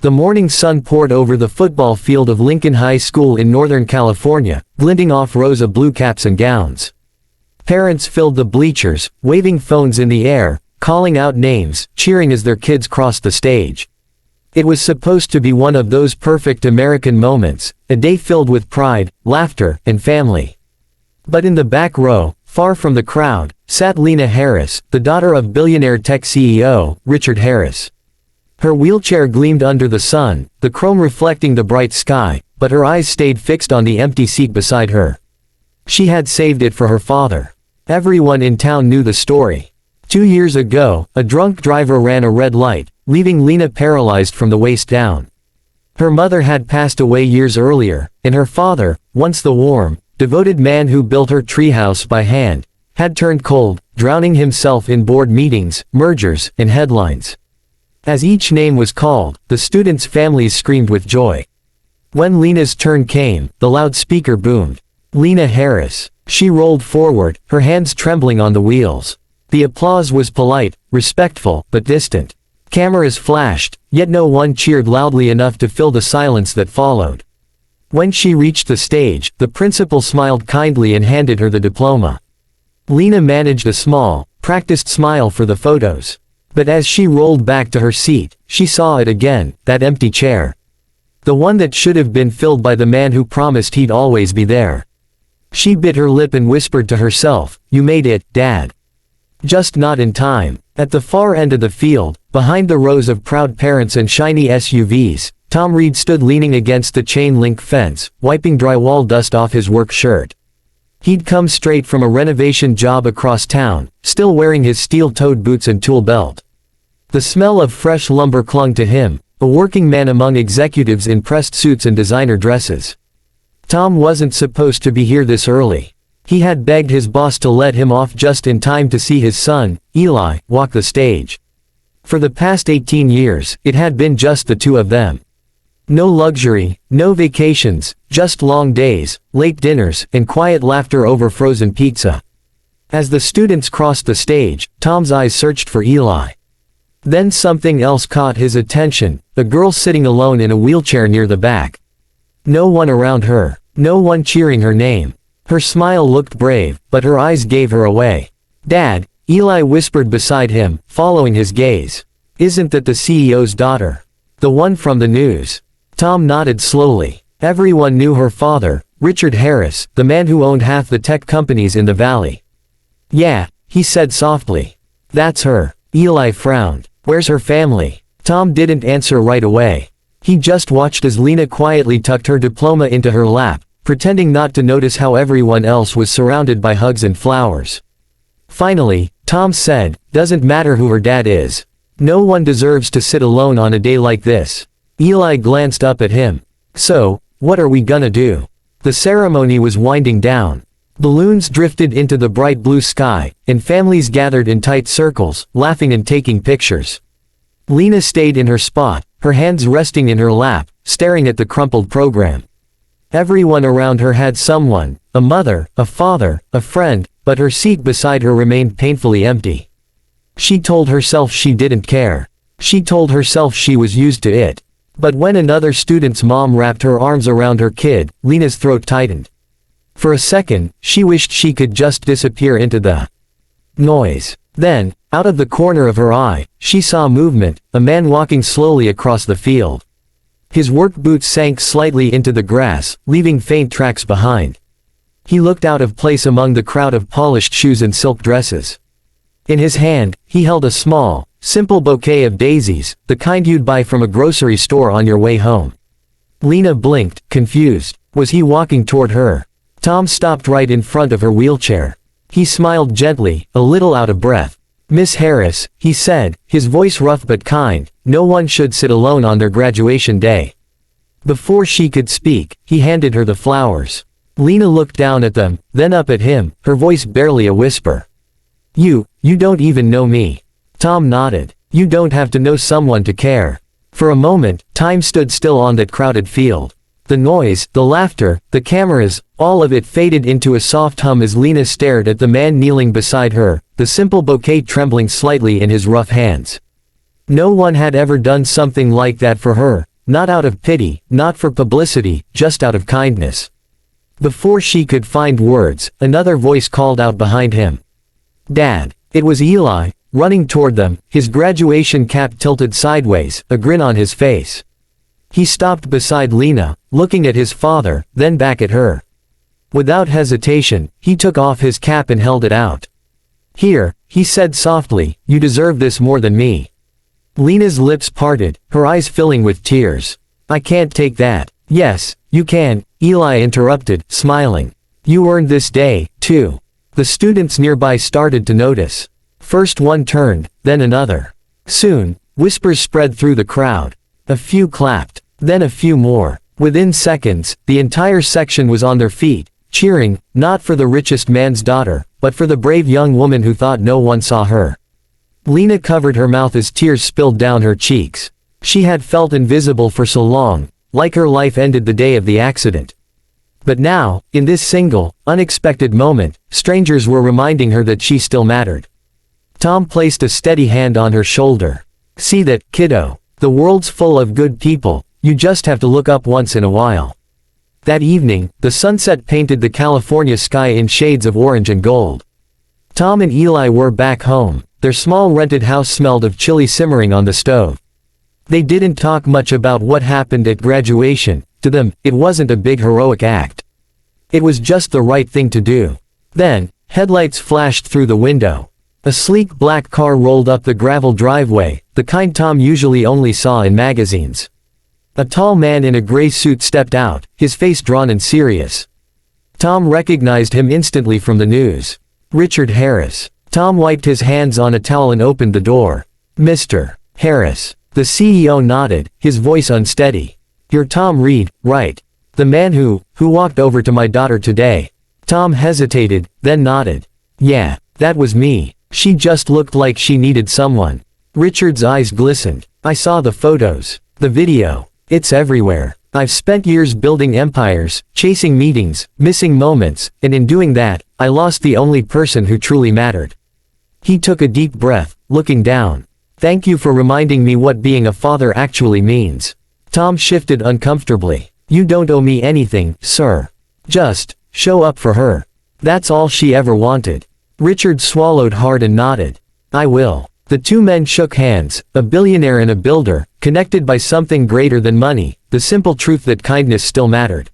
The morning sun poured over the football field of Lincoln High School in Northern California, glinting off rows of blue caps and gowns. Parents filled the bleachers, waving phones in the air, calling out names, cheering as their kids crossed the stage. It was supposed to be one of those perfect American moments, a day filled with pride, laughter, and family. But in the back row, far from the crowd, sat Lena Harris, the daughter of billionaire tech CEO, Richard Harris. Her wheelchair gleamed under the sun, the chrome reflecting the bright sky, but her eyes stayed fixed on the empty seat beside her. She had saved it for her father. Everyone in town knew the story. 2 years ago, a drunk driver ran a red light, leaving Lena paralyzed from the waist down. Her mother had passed away years earlier, and her father, once the warm, devoted man who built her treehouse by hand, had turned cold, drowning himself in board meetings, mergers, and headlines. As each name was called, the students' families screamed with joy. When Lena's turn came, the loudspeaker boomed. Lena Harris. She rolled forward, her hands trembling on the wheels. The applause was polite, respectful, but distant. Cameras flashed, yet no one cheered loudly enough to fill the silence that followed. When she reached the stage, the principal smiled kindly and handed her the diploma. Lena managed a small, practiced smile for the photos. But as she rolled back to her seat, she saw it again, that empty chair. The one that should have been filled by the man who promised he'd always be there. She bit her lip and whispered to herself, "You made it, Dad." Just not in time. At the far end of the field, behind the rows of proud parents and shiny SUVs, Tom Reed stood leaning against the chain-link fence, wiping drywall dust off his work shirt. He'd come straight from a renovation job across town, still wearing his steel-toed boots and tool belt. The smell of fresh lumber clung to him, a working man among executives in pressed suits and designer dresses. Tom wasn't supposed to be here this early. He had begged his boss to let him off just in time to see his son, Eli, walk the stage. For the past 18 years, it had been just the two of them. No luxury, no vacations, just long days, late dinners, and quiet laughter over frozen pizza. As the students crossed the stage, Tom's eyes searched for Eli. Then something else caught his attention, a girl sitting alone in a wheelchair near the back. No one around her, no one cheering her name. Her smile looked brave, but her eyes gave her away. "Dad," Eli whispered beside him, following his gaze. "Isn't that the CEO's daughter? The one from the news?" Tom nodded slowly. Everyone knew her father, Richard Harris, the man who owned half the tech companies in the valley. "Yeah," he said softly. "That's her." Eli frowned. "Where's her family?" Tom didn't answer right away. He just watched as Lena quietly tucked her diploma into her lap, pretending not to notice how everyone else was surrounded by hugs and flowers. Finally, Tom said, "Doesn't matter who her dad is. No one deserves to sit alone on a day like this." Eli glanced up at him. "So, what are we gonna do?" The ceremony was winding down. Balloons drifted into the bright blue sky, and families gathered in tight circles, laughing and taking pictures. Lena stayed in her spot, her hands resting in her lap, staring at the crumpled program. Everyone around her had someone, a mother, a father, a friend, but her seat beside her remained painfully empty. She told herself she didn't care. She told herself she was used to it. But when another student's mom wrapped her arms around her kid, Lena's throat tightened. For a second, she wished she could just disappear into the noise. Then, out of the corner of her eye, she saw movement, a man walking slowly across the field. His work boots sank slightly into the grass, leaving faint tracks behind. He looked out of place among the crowd of polished shoes and silk dresses. In his hand, he held a small, simple bouquet of daisies, the kind you'd buy from a grocery store on your way home. Lena blinked, confused. Was he walking toward her? Tom stopped right in front of her wheelchair. He smiled gently, a little out of breath. "Miss Harris," he said, his voice rough but kind, "no one should sit alone on their graduation day." Before she could speak, he handed her the flowers. Lena looked down at them, then up at him, her voice barely a whisper. You don't even know me." Tom nodded. "You don't have to know someone to care." For a moment, time stood still on that crowded field. The noise, the laughter, the cameras, all of it faded into a soft hum as Lena stared at the man kneeling beside her, the simple bouquet trembling slightly in his rough hands. No one had ever done something like that for her, not out of pity, not for publicity, just out of kindness. Before she could find words, another voice called out behind him. "Dad." It was Eli, running toward them, his graduation cap tilted sideways, a grin on his face. He stopped beside Lena, looking at his father, then back at her. Without hesitation, he took off his cap and held it out. "Here," he said softly, "you deserve this more than me." Lena's lips parted, her eyes filling with tears. "I can't take that." "Yes, you can," Eli interrupted, smiling. "You earned this day, too." The students nearby started to notice. First one turned, then another. Soon, whispers spread through the crowd. A few clapped, then a few more. Within seconds, the entire section was on their feet, cheering, not for the richest man's daughter, but for the brave young woman who thought no one saw her. Lena covered her mouth as tears spilled down her cheeks. She had felt invisible for so long, like her life ended the day of the accident. But now, in this single, unexpected moment, strangers were reminding her that she still mattered. Tom placed a steady hand on her shoulder. "See that, kiddo? The world's full of good people, you just have to look up once in a while." That evening, the sunset painted the California sky in shades of orange and gold. Tom and Eli were back home. Their small rented house smelled of chili simmering on the stove. They didn't talk much about what happened at graduation. To them, it wasn't a big heroic act. It was just the right thing to do. Then, headlights flashed through the window. A sleek black car rolled up the gravel driveway, the kind Tom usually only saw in magazines. A tall man in a gray suit stepped out, his face drawn and serious. Tom recognized him instantly from the news. Richard Harris. Tom wiped his hands on a towel and opened the door. "Mr. Harris." The CEO nodded, his voice unsteady. "You're Tom Reed, right? The man who walked over to my daughter today." Tom hesitated, then nodded. "Yeah, that was me. She just looked like she needed someone." Richard's eyes glistened. "I saw the photos. The video. It's everywhere. I've spent years building empires, chasing meetings, missing moments, and in doing that, I lost the only person who truly mattered." He took a deep breath, looking down. "Thank you for reminding me what being a father actually means." Tom shifted uncomfortably. "You don't owe me anything, sir. Just show up for her. That's all she ever wanted." Richard swallowed hard and nodded. "I will." The two men shook hands, a billionaire and a builder, connected by something greater than money, the simple truth that kindness still mattered.